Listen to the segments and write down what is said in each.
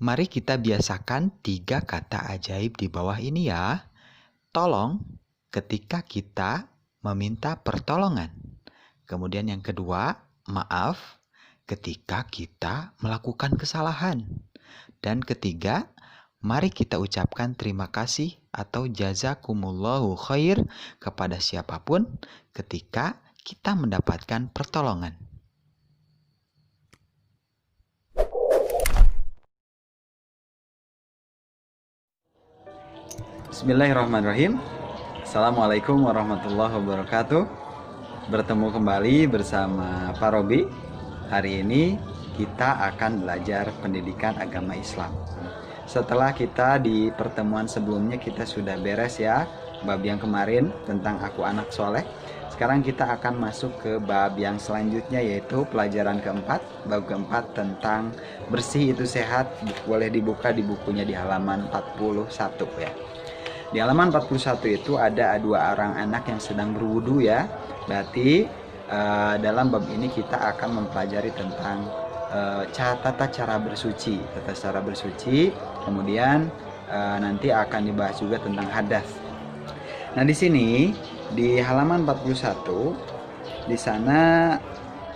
Mari kita biasakan 3 kata ajaib di bawah ini ya. Tolong ketika kita meminta pertolongan. Kemudian yang kedua, maaf ketika kita melakukan kesalahan. Dan ketiga, mari kita ucapkan terima kasih atau jazakumullahu khair kepada siapapun ketika kita mendapatkan pertolongan. Bismillahirrahmanirrahim. Assalamualaikum warahmatullahi wabarakatuh. Bertemu kembali bersama Pak Robi. Hari ini kita akan belajar pendidikan agama Islam. Setelah kita di pertemuan sebelumnya kita sudah beres ya bab yang kemarin tentang aku anak soleh. Sekarang kita akan masuk ke bab yang selanjutnya, yaitu pelajaran keempat. Bab keempat tentang bersih itu sehat. Boleh dibuka di bukunya di halaman 41 ya. Di halaman 41 itu ada 2 orang anak yang sedang berwudu ya. Berarti dalam bab ini kita akan mempelajari tentang tata cara bersuci. Tata cara bersuci, kemudian nanti akan dibahas juga tentang hadas. Nah di sini di halaman 41, di sana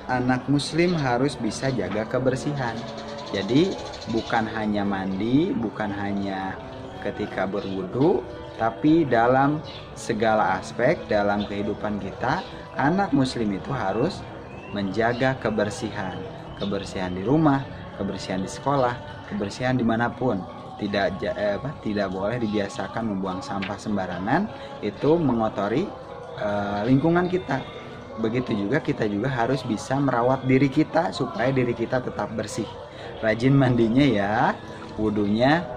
anak muslim harus bisa jaga kebersihan. Jadi bukan hanya mandi, bukan hanya ketika berwudu, tapi dalam segala aspek dalam kehidupan kita, anak muslim itu harus menjaga kebersihan. Kebersihan di rumah, kebersihan di sekolah, kebersihan dimanapun. Tidak boleh dibiasakan membuang sampah sembarangan, itu mengotori lingkungan kita. Begitu juga kita juga harus bisa merawat diri kita supaya diri kita tetap bersih. Rajin mandinya ya, wudunya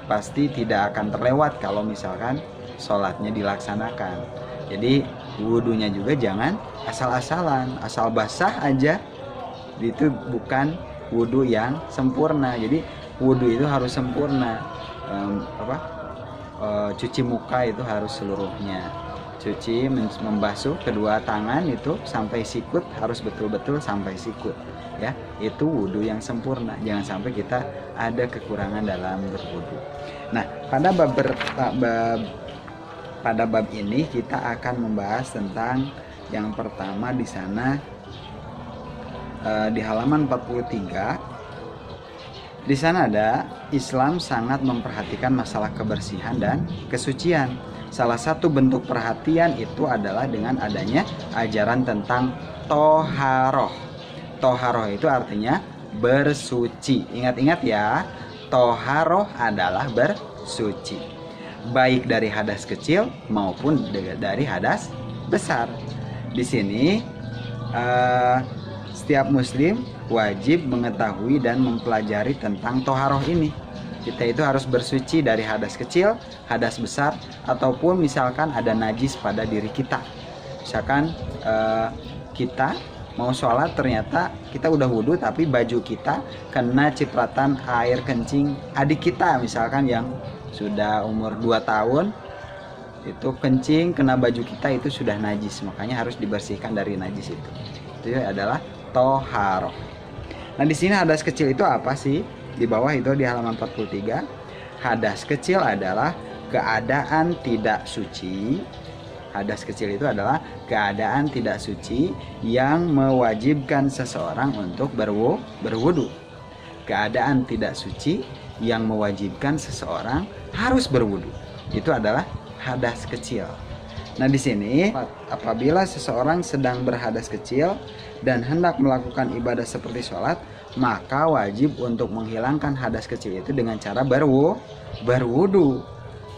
pasti tidak akan terlewat kalau misalkan sholatnya dilaksanakan. Jadi wudunya juga jangan asal-asalan, asal basah aja, itu bukan wudu yang sempurna. Jadi wudu itu harus sempurna. Cuci muka itu harus seluruhnya, cuci membasuh kedua tangan itu sampai sikut, harus betul-betul sampai sikut ya, itu wudu yang sempurna. Jangan sampai kita ada kekurangan dalam berwudu. Nah pada bab ini kita akan membahas tentang yang pertama di sana di halaman 43. Di sana ada Islam sangat memperhatikan masalah kebersihan dan kesucian. Salah satu bentuk perhatian itu adalah dengan adanya ajaran tentang toharoh. Toharoh itu artinya bersuci. Ingat-ingat ya, toharoh adalah bersuci, baik dari hadas kecil maupun dari hadas besar. Di sini setiap muslim wajib mengetahui dan mempelajari tentang toharoh ini. Kita itu harus bersuci dari hadas kecil, hadas besar, ataupun misalkan ada najis pada diri kita. Misalkan kita mau sholat, ternyata kita udah wudhu tapi baju kita kena cipratan air kencing adik kita, misalkan yang sudah umur 2 tahun, itu kencing kena baju kita, itu sudah najis, makanya harus dibersihkan dari najis itu. Itu adalah toharoh. Nah di sini hadas kecil itu apa sih? Di bawah itu di halaman 43, hadas kecil adalah keadaan tidak suci. Hadas kecil itu adalah keadaan tidak suci yang mewajibkan seseorang untuk berwudu. Keadaan tidak suci yang mewajibkan seseorang harus berwudu. Itu adalah hadas kecil. Nah di sini apabila seseorang sedang berhadas kecil dan hendak melakukan ibadah seperti sholat, maka wajib untuk menghilangkan hadas kecil itu dengan cara berwudu.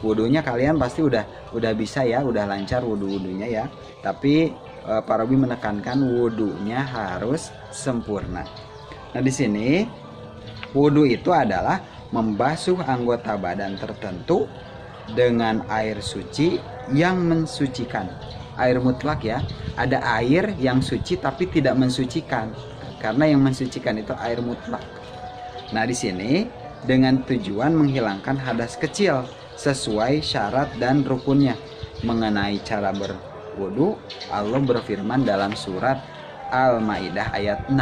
Wudunya kalian pasti udah bisa ya, udah lancar wudunya ya. Tapi Pak Robi menekankan wudunya harus sempurna. Nah di sini wudu itu adalah membasuh anggota badan tertentu dengan air suci yang mensucikan. Air mutlak ya. Ada air yang suci tapi tidak mensucikan. Karena yang mensucikan itu air mutlak. Nah di sini dengan tujuan menghilangkan hadas kecil sesuai syarat dan rukunnya. Mengenai cara berwudu, Allah berfirman dalam surat Al-Maidah ayat 6.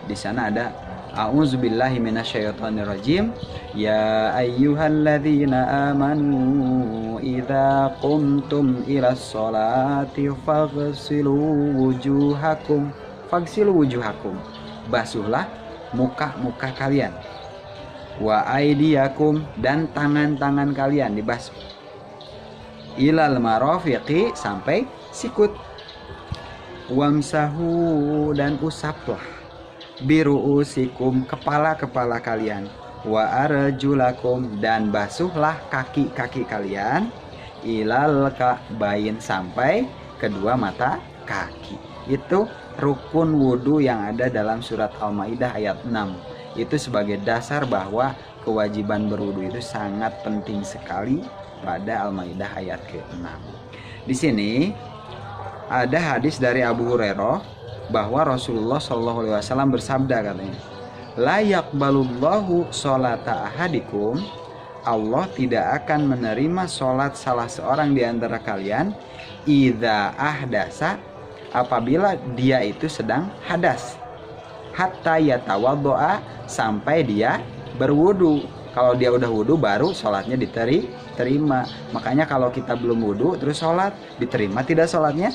Di sana ada A'udzubillahi minasyaitonirrajim. Ya ayyuhalladzina amanu idza qumtum ilas sholati faghsilu wujuhakum. Faghsilu wujuhakum. Basuhlah muka-muka kalian. Wa aydiyakum, dan tangan-tangan kalian dibasuh. Ilal marafiqi, sampai sikut. Wamsahu, dan usaplah. Biruusikum, kepala-kepala kalian. Wa arjulakum, dan basuhlah kaki-kaki kalian. Ilal ka'bain, sampai kedua mata kaki. Itu rukun wudhu yang ada dalam surat Al-Maidah ayat 6. Itu sebagai dasar bahwa kewajiban berwudhu itu sangat penting sekali pada Al-Maidah ayat ke-6. Di sini ada hadis dari Abu Hurairah bahwa Rasulullah SAW bersabda, katanya, la yaqbalullahu sholata ahadikum, Allah tidak akan menerima sholat salah seorang di antara kalian idza ahdasa, apabila dia itu sedang hadas, hatta yatawaddoa, sampai dia berwudu. Kalau dia udah wudu baru sholatnya diterima. Makanya kalau kita belum wudu terus sholat, diterima tidak sholatnya?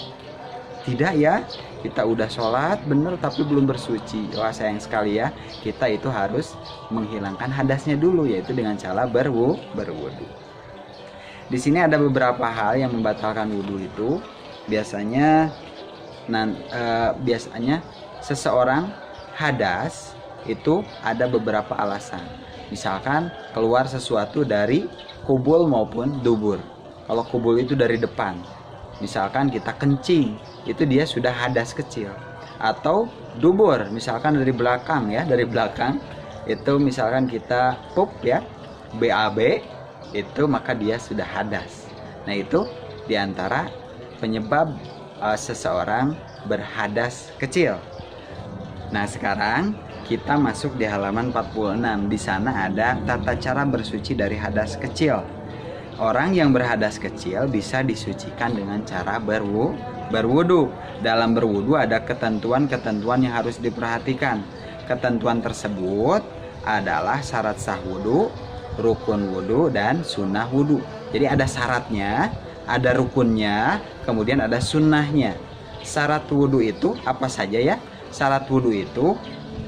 Tidak ya. Kita udah sholat bener tapi belum bersuci. Wah, sayang sekali ya. Kita itu harus menghilangkan hadasnya dulu, yaitu dengan cara berwudu. Di sini ada beberapa hal yang membatalkan wudu itu. Biasanya seseorang hadas itu ada beberapa alasan. Misalkan keluar sesuatu dari kubul maupun dubur. Kalau kubul itu dari depan, misalkan kita kencing, itu dia sudah hadas kecil. Atau dubur, misalkan dari belakang ya, dari belakang itu misalkan kita pup ya, BAB, itu maka dia sudah hadas. Nah, itu diantara penyebab seseorang berhadas kecil. Nah, sekarang kita masuk di halaman 46. Di sana ada tata cara bersuci dari hadas kecil. Orang yang berhadas kecil bisa disucikan dengan cara berwudu. Dalam berwudu ada ketentuan-ketentuan yang harus diperhatikan. Ketentuan tersebut adalah syarat sah wudu, rukun wudu, dan sunnah wudu. Jadi ada syaratnya, ada rukunnya, kemudian ada sunnahnya. Syarat wudu itu apa saja ya? Syarat wudu itu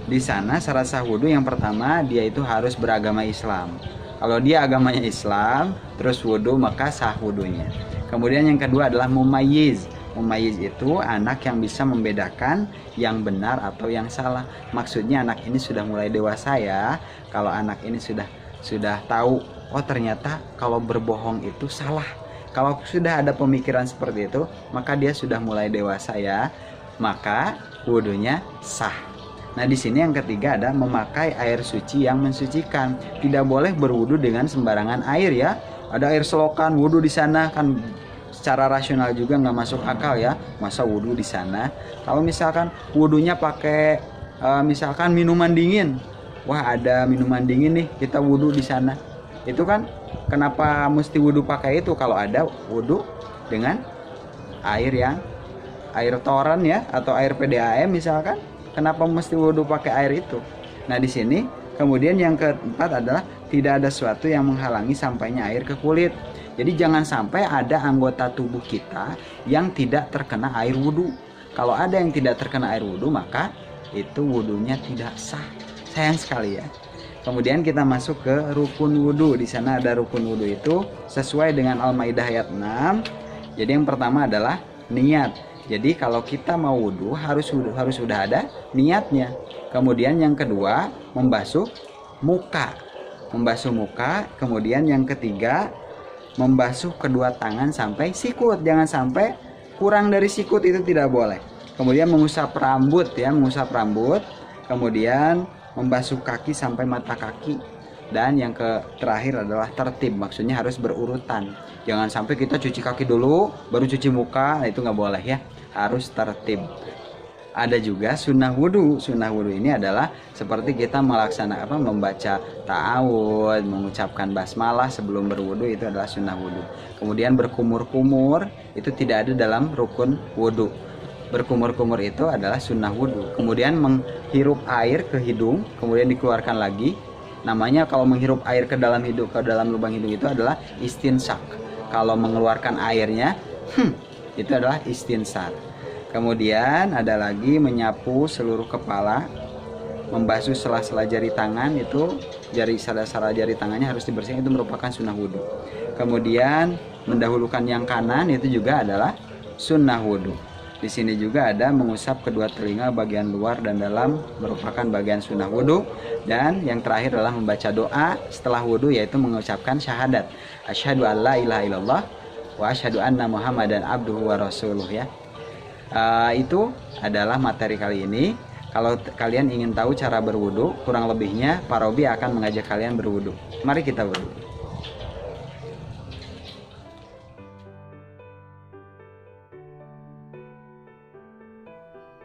di sana syarat sah wudu yang pertama, dia itu harus beragama Islam. Kalau dia agamanya Islam terus wudu, maka sah wudunya. Kemudian yang kedua adalah mumayyiz. Mumayyiz itu anak yang bisa membedakan yang benar atau yang salah. Maksudnya anak ini sudah mulai dewasa ya. Kalau anak ini sudah tahu, oh ternyata kalau berbohong itu salah. Kalau sudah ada pemikiran seperti itu, maka dia sudah mulai dewasa ya. Maka wudunya sah. Nah, di sini yang ketiga ada memakai air suci yang mensucikan. Tidak boleh berwudu dengan sembarangan air ya. Ada air selokan, wudu di sana kan secara rasional juga nggak masuk akal ya. Masa wudu di sana? Kalau misalkan wudunya pakai misalkan minuman dingin, wah ada minuman dingin nih, kita wudu di sana. Itu kan kenapa mesti wudu pakai itu? Kalau ada wudu dengan air toran ya, atau air PDAM misalkan. Kenapa mesti wudhu pakai air itu? Nah, di sini kemudian yang keempat adalah tidak ada sesuatu yang menghalangi sampainya air ke kulit. Jadi jangan sampai ada anggota tubuh kita yang tidak terkena air wudhu. Kalau ada yang tidak terkena air wudhu, maka itu wudhunya tidak sah. Sayang sekali ya. Kemudian kita masuk ke rukun wudhu. Di sana ada rukun wudhu itu sesuai dengan Al-Maidah ayat 6. Jadi yang pertama adalah niat. Jadi kalau kita mau wudhu harus sudah ada niatnya. Kemudian yang kedua membasuh muka. Kemudian yang ketiga membasuh kedua tangan sampai sikut. Jangan sampai kurang dari sikut, itu tidak boleh. Kemudian mengusap rambut ya, Kemudian membasuh kaki sampai mata kaki. Dan yang terakhir adalah tertib, maksudnya harus berurutan. Jangan sampai kita cuci kaki dulu baru cuci muka, nah itu nggak boleh ya, harus tertib. Ada juga sunnah wudhu. Sunnah wudhu ini adalah seperti kita melaksanakan membaca ta'awud, mengucapkan basmalah sebelum berwudhu, itu adalah sunnah wudhu. Kemudian berkumur-kumur itu tidak ada dalam rukun wudhu. Berkumur-kumur itu adalah sunnah wudhu. Kemudian menghirup air ke hidung, kemudian dikeluarkan lagi. Namanya kalau menghirup air ke dalam hidung, ke dalam lubang hidung itu adalah istinsak. Kalau mengeluarkan airnya, itu adalah istinsar. Kemudian ada lagi menyapu seluruh kepala, membasuh sela-sela jari tangan, itu jari sela-sela jari tangannya harus dibersihkan, itu merupakan sunnah wudhu. Kemudian mendahulukan yang kanan itu juga adalah sunnah wudhu. Di sini juga ada mengusap kedua telinga bagian luar dan dalam, merupakan bagian sunnah wudhu. Dan yang terakhir adalah membaca doa setelah wudhu, yaitu mengucapkan syahadat asyhadu alla ilaha illallah wa asyhadu anna muhammadan abduhu wa rasuluh ya. Itu adalah materi kali ini. Kalau kalian ingin tahu cara berwudu, kurang lebihnya Pak Robi akan mengajak kalian berwudu. Mari kita berwudu.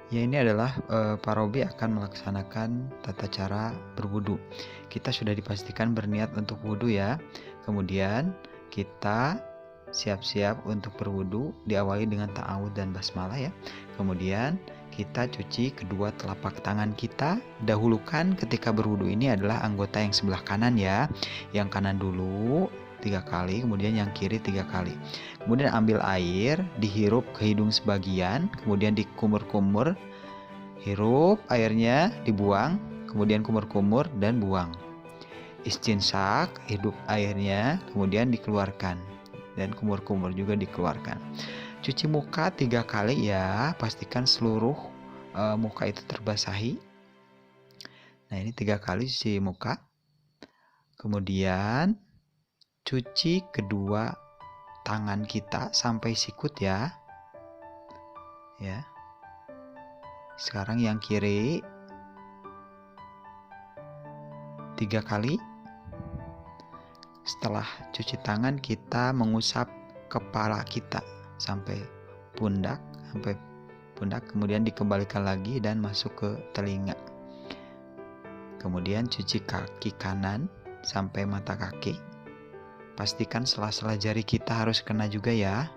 Ya, ini adalah Pak Robi akan melaksanakan tata cara berwudu. Kita sudah dipastikan berniat untuk wudu ya. Kemudian kita siap-siap untuk berwudu, diawali dengan ta'awudz dan basmalah ya. Kemudian kita cuci kedua telapak tangan kita. Dahulukan ketika berwudu ini adalah anggota yang sebelah kanan ya. Yang kanan dulu 3 kali, kemudian yang kiri 3 kali. Kemudian ambil air, dihirup ke hidung sebagian, kemudian dikumur-kumur, hirup airnya, dibuang, kemudian kumur-kumur dan buang. Istinsak, hidup airnya, kemudian dikeluarkan, dan kumur-kumur juga dikeluarkan. Cuci muka 3 kali ya, pastikan seluruh muka itu terbasahi. Nah, ini 3 kali cuci muka. Kemudian cuci kedua tangan kita sampai sikut ya. Ya. Sekarang yang kiri 3 kali. Setelah cuci tangan, kita mengusap kepala kita sampai pundak, kemudian dikembalikan lagi dan masuk ke telinga. Kemudian cuci kaki kanan sampai mata kaki. Pastikan sela-sela jari kita harus kena juga ya.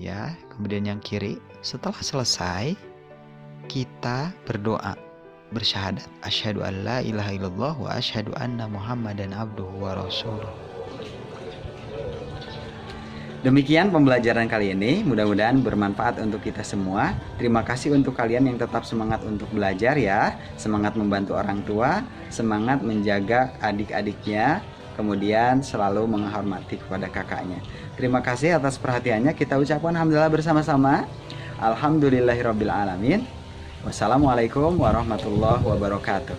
Ya, kemudian yang kiri. Setelah selesai, kita berdoa, bersyahadat asyhadu alla ilaha illallah wa asyhadu anna muhammadan abduhu wa rasuluh. Demikian pembelajaran kali ini, mudah-mudahan bermanfaat untuk kita semua. Terima kasih untuk kalian yang tetap semangat untuk belajar ya. Semangat membantu orang tua, semangat menjaga adik-adiknya, kemudian selalu menghormati kepada kakaknya. Terima kasih atas perhatiannya. Kita ucapkan alhamdulillah bersama-sama. Alhamdulillahirabbil alamin. Wassalamualaikum warahmatullahi wabarakatuh.